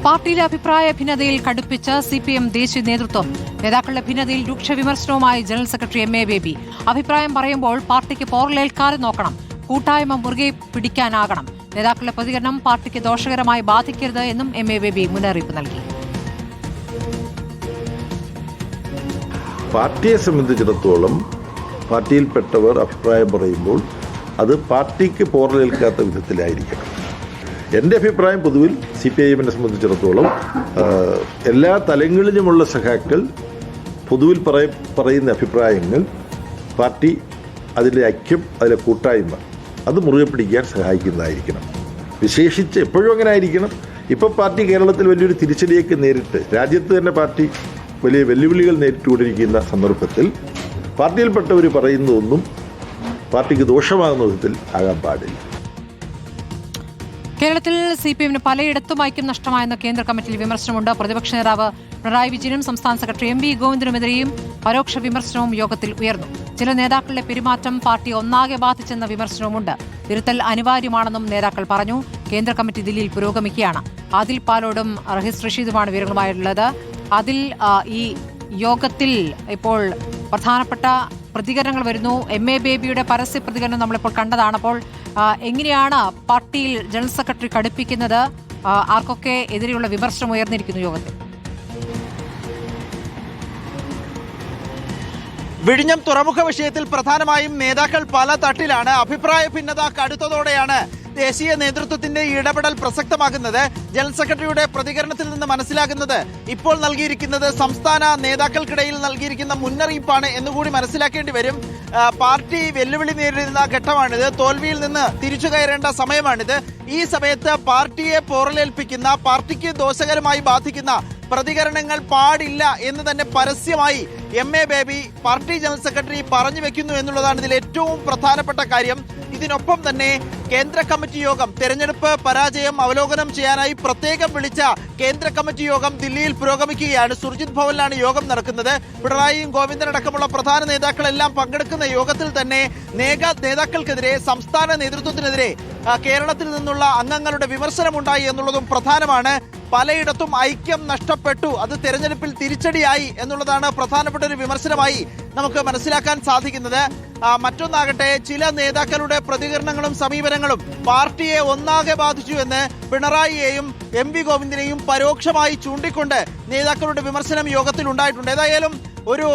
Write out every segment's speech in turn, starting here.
പാർട്ടിയിലെ അഭിപ്രായ ഭിന്നതയിൽ കടുപ്പിച്ച CPM ദേശീയ നേതൃത്വം. നേതാക്കളുടെ ഭിന്നതയിൽ രൂക്ഷ വിമർശനവുമായി ജനറൽ സെക്രട്ടറി MA ബേബി. അഭിപ്രായം പറയുമ്പോൾ പാർട്ടിക്ക് പോറലേൽക്കാതെ നോക്കണം, കൂട്ടായ്മ മുറുകെ പിടിക്കാനാകണം. നേതാക്കളുടെ പ്രതികരണം പാർട്ടിക്ക് ദോഷകരമായി ബാധിക്കരുത് എന്നും MA ബേബി മുന്നറിയിപ്പ് നൽകി. പാർട്ടിയെ സംബന്ധിച്ചിടത്തോളം പാർട്ടിയിൽപ്പെട്ടവർ അഭിപ്രായം പറയുമ്പോൾ അത് പാർട്ടിക്ക് പോറലേൽക്കാത്ത വിധത്തിലായിരിക്കണം. എൻ്റെ അഭിപ്രായം പൊതുവിൽ CPIM-നെ സംബന്ധിച്ചിടത്തോളം എല്ലാ തലങ്ങളിലുമുള്ള സഖാക്കൾ പൊതുവിൽ പറയുന്ന അഭിപ്രായങ്ങൾ പാർട്ടി അതിലെ ഐക്യം, അതിലെ കൂട്ടായ്മ അത് മുറുകെ പിടിക്കാൻ സഹായിക്കുന്നതായിരിക്കണം. വിശേഷിച്ച് എപ്പോഴും അങ്ങനെ ആയിരിക്കണം. ഇപ്പോൾ പാർട്ടി കേരളത്തിൽ വലിയൊരു തിരിച്ചടിയൊക്കെ നേരിട്ട് രാജ്യത്ത് തന്നെ പാർട്ടി വലിയ വെല്ലുവിളികൾ നേരിട്ടുകൊണ്ടിരിക്കുന്ന സന്ദർഭത്തിൽ പാർട്ടിയിൽപ്പെട്ടവർ പറയുന്നതൊന്നും പാർട്ടിക്ക് ദോഷമാകുന്ന വിധത്തിൽ ആകാൻ പാടില്ല. കേരളത്തിൽ CPM-ന് പലയിടത്തും ഐക്യം നഷ്ടമായെന്ന കേന്ദ്ര കമ്മിറ്റിയിൽ വിമർശനമുണ്ട്. പ്രതിപക്ഷ നേതാവ് പിണറായി വിജയനും സംസ്ഥാന സെക്രട്ടറി MV ഗോവിന്ദനുമെതിരെയും പരോക്ഷ വിമർശനവും യോഗത്തിൽ ഉയർന്നു. ചില നേതാക്കളുടെ പെരുമാറ്റം പാർട്ടി ഒന്നാകെ ബാധിച്ചെന്ന വിമർശനവുമുണ്ട്. തിരുത്തൽ അനിവാര്യമാണെന്നും നേതാക്കൾ പറഞ്ഞു. കേന്ദ്ര കമ്മിറ്റി ദില്ലിയിൽ പുരോഗമിക്കുകയാണ്. ആദിൽ പാലോടും റഹീസ് റഷീദുമാണ് വിവരങ്ങളുമായുള്ളത്. അതിൽ ഈ യോഗത്തിൽ ഇപ്പോൾ പ്രധാനപ്പെട്ട പ്രതികരണങ്ങൾ വരുന്നു. MA ബേബിയുടെ പരസ്യ പ്രതികരണം നമ്മളിപ്പോൾ കണ്ടതാണ്. അപ്പോൾ എങ്ങനെയാണ് പാർട്ടിയിൽ ജനറൽ സെക്രട്ടറി കടുപ്പിക്കുന്നത്? ആർക്കൊക്കെ എതിരെയുള്ള വിമർശനം ഉയർന്നിരിക്കുന്നു യോഗത്തിൽ? വിഴിഞ്ഞം തുറമുഖ വിഷയത്തിൽ പ്രധാനമായും നേതാക്കൾ പല തട്ടിലാണ്. അഭിപ്രായ ഭിന്നത കടുത്തതോടെയാണ് ദേശീയ നേതൃത്വത്തിന്റെ ഇടപെടൽ പ്രസക്തമാകുന്നത്. ജനറൽ സെക്രട്ടറിയുടെ പ്രതികരണത്തിൽ നിന്ന് മനസ്സിലാകുന്നത് ഇപ്പോൾ നൽകിയിരിക്കുന്നത് സംസ്ഥാന നേതാക്കൾക്കിടയിൽ നൽകിയിരിക്കുന്ന മുന്നറിയിപ്പാണ് എന്നുകൂടി മനസ്സിലാക്കേണ്ടി വരും. പാർട്ടി വെല്ലുവിളി നേരിടുന്ന ഘട്ടമാണിത്. തോൽവിയിൽ നിന്ന് തിരിച്ചു കയറേണ്ട സമയമാണിത്. ഈ സമയത്ത് പാർട്ടിയെ പോറലേൽപ്പിക്കുന്ന, പാർട്ടിക്ക് ദോഷകരമായി ബാധിക്കുന്ന പ്രതികരണങ്ങൾ പാടില്ല എന്ന് തന്നെ പരസ്യമായി MA baby party general secretary പറഞ്ഞു വെക്കുന്നു എന്നുള്ളതാണ് ഇതിൽ ഏറ്റവും പ്രധാനപ്പെട്ട കാര്യം. ഇതിനൊപ്പം തന്നെ കേന്ദ്ര കമ്മിറ്റി യോഗം, തെരഞ്ഞെടുപ്പ് പരാജയം അവലോകനം ചെയ്യാനായി പ്രത്യേകം വിളിച്ച കേന്ദ്ര കമ്മിറ്റി യോഗം ദില്ലിയിൽ പുരോഗമിക്കുകയാണ്. സുർജിത് ഭവനിലാണ് യോഗം നടക്കുന്നത്. പിണറായിയും ഗോവിന്ദനടക്കമുള്ള പ്രധാന നേതാക്കളെല്ലാം പങ്കെടുക്കുന്ന യോഗത്തിൽ തന്നെ നേതാക്കൾക്കെതിരെ, സംസ്ഥാന നേതൃത്വത്തിനെതിരെ കേരളത്തിൽ നിന്നുള്ള അംഗങ്ങളുടെ വിമർശനമുണ്ടായി എന്നുള്ളതും പ്രധാനമാണ്. പലയിടത്തും ഐക്യം നഷ്ടപ്പെട്ടു, അത് തെരഞ്ഞെടുപ്പിൽ തിരിച്ചടിയായി എന്നുള്ളതാണ് പ്രധാനപ്പെട്ട ഒരു വിമർശനമായി നമുക്ക് മനസ്സിലാക്കാൻ സാധിക്കുന്നത്. മറ്റൊന്നാകട്ടെ, ചില നേതാക്കളുടെ പ്രതികരണങ്ങളും സമീപനങ്ങളും പാർട്ടിയെ ഒന്നാകെ ബാധിച്ചു എന്ന് പിണറായിയെയും MV ഗോവിന്ദനെയും പരോക്ഷമായി ചൂണ്ടിക്കൊണ്ട് നേതാക്കളുടെ വിമർശനം യോഗത്തിൽ ഉണ്ടായിട്ടുണ്ട്. ഏതായാലും ഒരു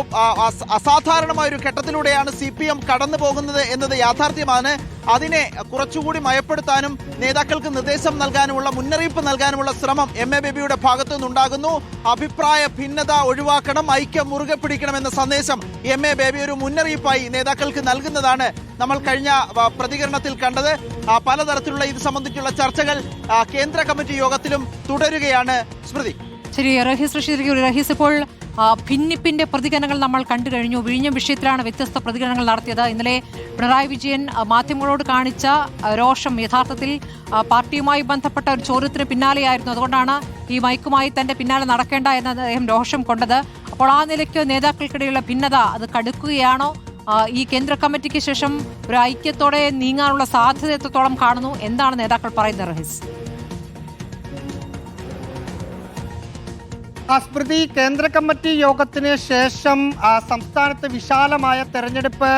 അസാധാരണമായ ഒരു ഘട്ടത്തിലൂടെയാണ് CPM കടന്നു പോകുന്നത് എന്നത് യാഥാർത്ഥ്യമാണ്. അതിനെ കുറച്ചുകൂടി മയപ്പെടുത്താനും നേതാക്കൾക്ക് നിർദ്ദേശം നൽകാനുമുള്ള, മുന്നറിയിപ്പ് നൽകാനുമുള്ള ശ്രമം MA ബേബിയുടെ ഭാഗത്തു നിന്നുണ്ടാകുന്നു. അഭിപ്രായ ഭിന്നത ഒഴിവാക്കണം, ഐക്യം മുറുകെ പിടിക്കണമെന്ന സന്ദേശം MA ബേബി ഒരു മുന്നറിയിപ്പായി നേതാക്കൾക്ക് നൽകുന്നതാണ് നമ്മൾ കഴിഞ്ഞ പ്രതികരണത്തിൽ കണ്ടത്. പലതരത്തിലുള്ള ഇത് സംബന്ധിച്ചുള്ള ചർച്ചകൾ കേന്ദ്ര കമ്മിറ്റി യോഗത്തിലും തുടരുകയാണ്. സ്മൃതി. ശരി, റഹീസ്, ഇപ്പോൾ ഭിന്നിപ്പിന്റെ പ്രതികരണങ്ങൾ നമ്മൾ കണ്ടു കഴിഞ്ഞു. വിഴിഞ്ഞം വിഷയത്തിലാണ് വ്യത്യസ്ത പ്രതികരണങ്ങൾ നടത്തിയത്. ഇന്നലെ പിണറായി വിജയൻ മാധ്യമങ്ങളോട് കാണിച്ച രോഷം യഥാർത്ഥത്തിൽ പാർട്ടിയുമായി ബന്ധപ്പെട്ട ഒരു ചോദ്യത്തിന് പിന്നാലെയായിരുന്നു. അതുകൊണ്ടാണ് ഈ മൈക്കുമായി തന്റെ പിന്നാലെ നടക്കേണ്ട എന്ന് അദ്ദേഹം രോഷം കൊണ്ടത്. അപ്പോൾ ആ നിലയ്ക്ക് നേതാക്കൾക്കിടയിലുള്ള ഭിന്നത അത് കടുക്കുകയാണോ? ഈ കേന്ദ്ര കമ്മിറ്റിക്ക് ശേഷം ഒരു ഐക്യത്തോടെ നീങ്ങാനുള്ള സാധ്യത എത്രത്തോളം കാണുന്നു? എന്താണ് നേതാക്കൾ പറയുന്നത് റഹീസ്? സ്മൃതി, കേന്ദ്ര കമ്മിറ്റി യോഗത്തിന് ശേഷം സംസ്ഥാനത്ത് വിശാലമായ തെരഞ്ഞെടുപ്പ്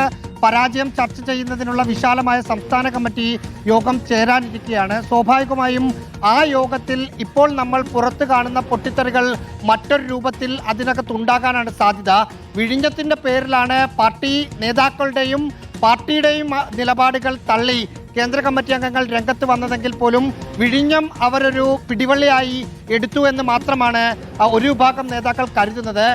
പരാജയം ചർച്ച ചെയ്യുന്നതിനുള്ള വിശാലമായ സംസ്ഥാന കമ്മിറ്റി യോഗം ചേരാനിരിക്കുകയാണ്. സ്വാഭാവികമായും ആ യോഗത്തിൽ ഇപ്പോൾ നമ്മൾ പുറത്ത് കാണുന്ന പൊട്ടിത്തെറികൾ മറ്റൊരു രൂപത്തിൽ അതിനകത്തുണ്ടാകാനാണ് സാധ്യത. വിഴിഞ്ഞത്തിൻ്റെ പേരിലാണ് പാർട്ടി നേതാക്കളുടെയും പാർട്ടിയുടെയും നിലപാടുകൾ തള്ളി കേന്ദ്ര കമ്മിറ്റി അംഗങ്ങൾ രംഗത്ത് വന്നതെങ്കിൽ പോലും വിഴിഞ്ഞം അവരൊരു പിടിവള്ളിയായി എടുത്തു എന്ന് മാത്രമാണ് ഒരു വിഭാഗം നേതാക്കൾ കരുതുന്നത്.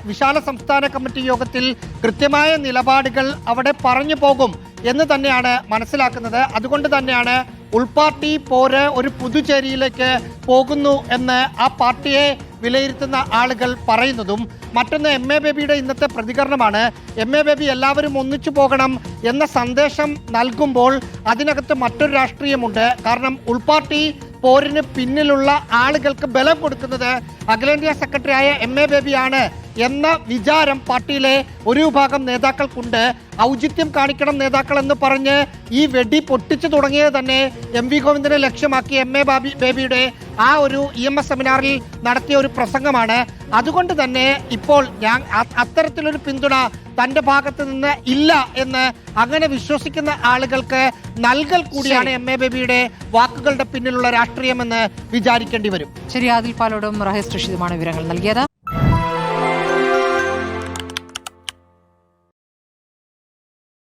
വിശാല സംസ്ഥാന കമ്മിറ്റി യോഗത്തിൽ കൃത്യമായ നിലപാടുകൾ അവിടെ പറഞ്ഞു പോകും എന്ന് തന്നെയാണ് മനസ്സിലാക്കുന്നത്. അതുകൊണ്ട് തന്നെയാണ് ഉൾപാർട്ടി പോര് ഒരു പുതുചേരിയിലേക്ക് പോകുന്നു എന്ന് ആ പാർട്ടിയെ വിലയിരുത്തുന്ന ആളുകൾ പറയുന്നതും. മറ്റൊന്ന് MA ബേബിയുടെ ഇന്നത്തെ പ്രതികരണമാണ്. MA ബേബി എല്ലാവരും ഒന്നിച്ചു പോകണം എന്ന സന്ദേശം നൽകുമ്പോൾ അതിനകത്ത് മറ്റൊരു രാഷ്ട്രീയമുണ്ട്. കാരണം ഉൾപാർട്ടി പോരിന് പിന്നിലുള്ള ആളുകൾക്ക് ബലം കൊടുക്കുന്നത് അഖിലേന്ത്യാ സെക്രട്ടറിയായ MA ബേബിയാണ് എന്ന വിചാരം പാർട്ടിയിലെ ഒരു വിഭാഗം നേതാക്കൾക്കുണ്ട്. ഔചിത്യം കാണിക്കണം നേതാക്കൾ എന്ന് പറഞ്ഞ് ഈ വെടി പൊട്ടിച്ചു തുടങ്ങിയത് തന്നെ MV ഗോവിന്ദനെ ലക്ഷ്യമാക്കി MA ബേബിയുടെ ആ ഒരു EMS സെമിനാറിൽ നടത്തിയ ഒരു പ്രസംഗമാണ്. അതുകൊണ്ട് തന്നെ ഇപ്പോൾ ഞാൻ അത്തരത്തിലൊരു പിന്തുണ തന്റെ ഭാഗത്ത് നിന്ന് ഇല്ല എന്ന് അങ്ങനെ വിശ്വസിക്കുന്ന ആളുകൾക്ക് നൽകൽ കൂടിയാണ് MA ബേബിയുടെ വാക്കുകളുടെ പിന്നിലുള്ള രാഷ്ട്രീയമെന്ന് വിചാരിക്കേണ്ടി വരും. ശരി, ആദിൽ പാലോടും റഹീസ് റഷീദുമാണ് വിവരങ്ങൾ നൽകിയത്.